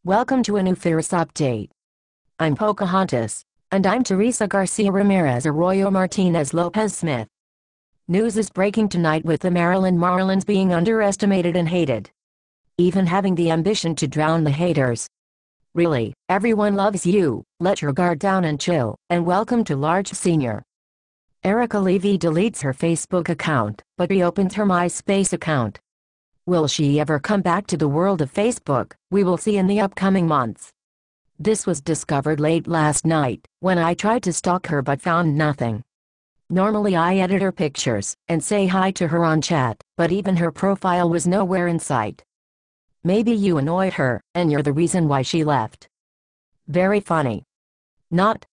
Welcome to a new Fierce update. I'm Pocahontas. And I'm Teresa Garcia Ramirez Arroyo Martinez Lopez Smith. News is breaking tonight with the Maryland Marlins being underestimated and hated. Even having the ambition to drown the haters. Really, everyone loves you, let your guard down and chill, and welcome to Large Senior. Erica Levy deletes her Facebook account, but reopens her MySpace account. Will she ever come back to the world of Facebook? We will see in the upcoming months. This was discovered late last night, when I tried to stalk her but found nothing. Normally I edit her pictures, and say hi to her on chat, but even her profile was nowhere in sight. Maybe you annoyed her, and you're the reason why she left. Very funny. Not?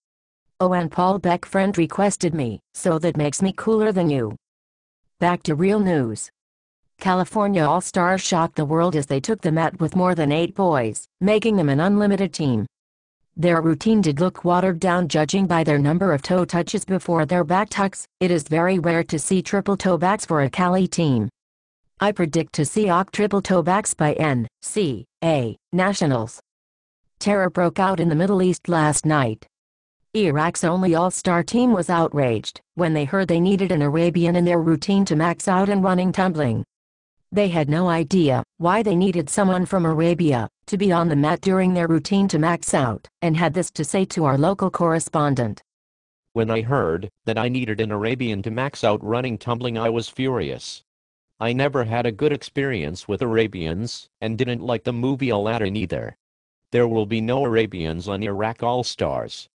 Oh, and Paul Beck friend requested me, so that makes me cooler than you. Back to real news. California All-Stars shocked the world as they took the mat with more than 8 boys, making them an unlimited team. Their routine did look watered down judging by their number of toe touches before their back tucks. It is very rare to see triple toe backs for a Cali team. I predict to see triple toe backs by NCAA Nationals. Terror broke out in the Middle East last night. Iraq's only all-star team was outraged when they heard they needed an Arabian in their routine to max out in running tumbling. They had no idea why they needed someone from Arabia to be on the mat during their routine to max out, and had this to say to our local correspondent. When I heard that I needed an Arabian to max out running tumbling, I was furious. I never had a good experience with Arabians, and didn't like the movie Aladdin either. There will be no Arabians on Iraq All-Stars.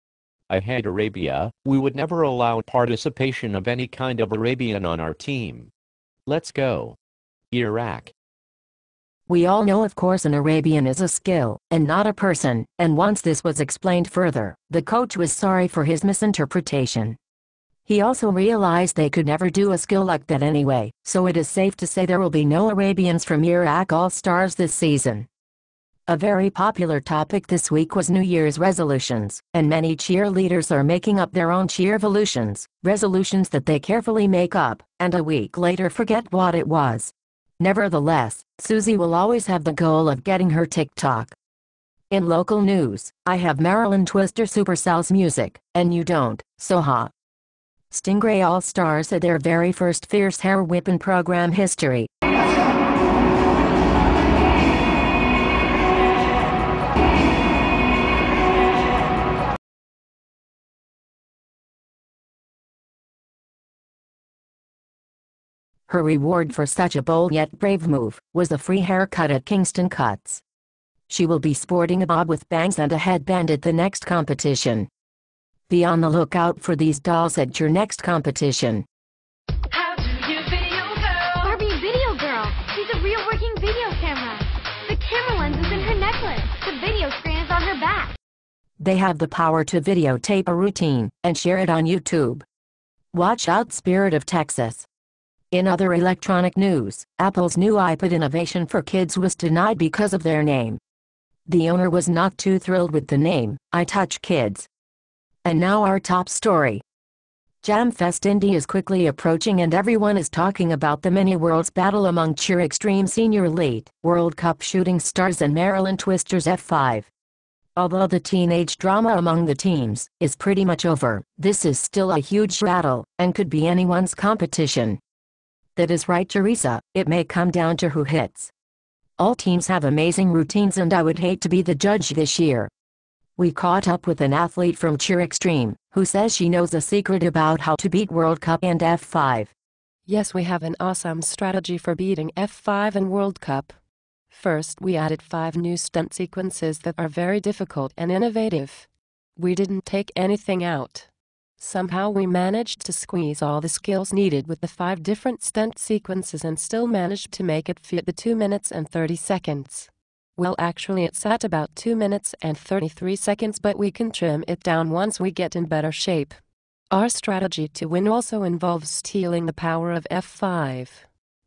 I hate Arabia. We would never allow participation of any kind of Arabian on our team. Let's go. Iraq. We all know, of course, an Arabian is a skill, and not a person, and once this was explained further, the coach was sorry for his misinterpretation. He also realized they could never do a skill like that anyway, so it is safe to say there will be no Arabians from Iraq All-Stars this season. A very popular topic this week was New Year's resolutions, and many cheerleaders are making up their own cheervolutions, resolutions that they carefully make up, and a week later forget what it was. Nevertheless, Susie will always have the goal of getting her TikTok. In local news, I have Maryland Twister Supercells music, and you don't, so ha. Stingray All-Stars had their very first Fierce Hair Whip in program history. Her reward for such a bold yet brave move was a free haircut at Kingston Cuts. She will be sporting a bob with bangs and a headband at the next competition. Be on the lookout for these dolls at your next competition. How do you video girl? Barbie Video Girl. She's a real working video camera. The camera lens is in her necklace. The video screen is on her back. They have the power to videotape a routine and share it on YouTube. Watch out, Spirit of Texas. In other electronic news, Apple's new iPad innovation for kids was denied because of their name. The owner was not too thrilled with the name, iTouch Kids. And now our top story. Jamfest Indy is quickly approaching and everyone is talking about the mini worlds battle among Cheer Extreme Senior Elite World Cup Shooting Stars and Maryland Twisters F5. Although the teenage drama among the teams is pretty much over, this is still a huge battle, and could be anyone's competition. That is right, Teresa, it may come down to who hits. All teams have amazing routines and I would hate to be the judge this year. We caught up with an athlete from Cheer Extreme, who says she knows a secret about how to beat World Cup and F5. Yes, we have an awesome strategy for beating F5 and World Cup. First, we added 5 new stunt sequences that are very difficult and innovative. We didn't take anything out. Somehow we managed to squeeze all the skills needed with the 5 different stunt sequences and still managed to make it fit the 2 minutes and 30 seconds. Well, actually it's at about 2 minutes and 33 seconds, but we can trim it down once we get in better shape. Our strategy to win also involves stealing the power of F5.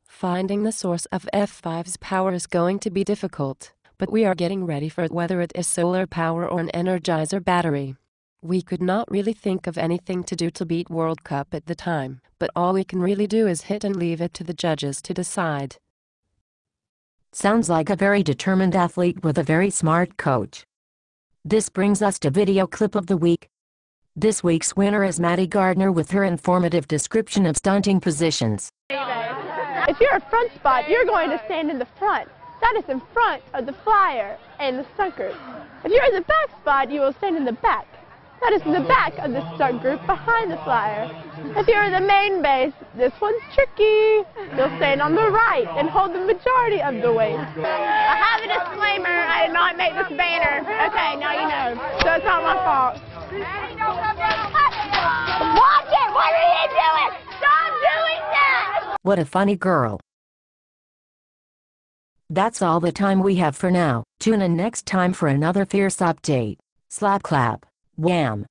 Finding the source of F5's power is going to be difficult, but we are getting ready for it, whether it is solar power or an Energizer battery. We could not really think of anything to do to beat World Cup at the time, but all we can really do is hit and leave it to the judges to decide. Sounds like a very determined athlete with a very smart coach. This brings us to video clip of the week. This week's winner is Maddie Gardner with her informative description of stunting positions. If you're a front spot, you're going to stand in the front. That is in front of the flyer and the stunt group. If you're in the back spot, you will stand in the back. That is in the back of the stunt group behind the flyer. If you're in the main base, this one's tricky. You'll stand on the right and hold the majority of the weight. I have a disclaimer. I did not make this banner. Okay, now you know. So it's not my fault. Watch it! What are you doing? Stop doing that! What a funny girl. That's all the time we have for now. Tune in next time for another fierce update. Slap clap. Wham!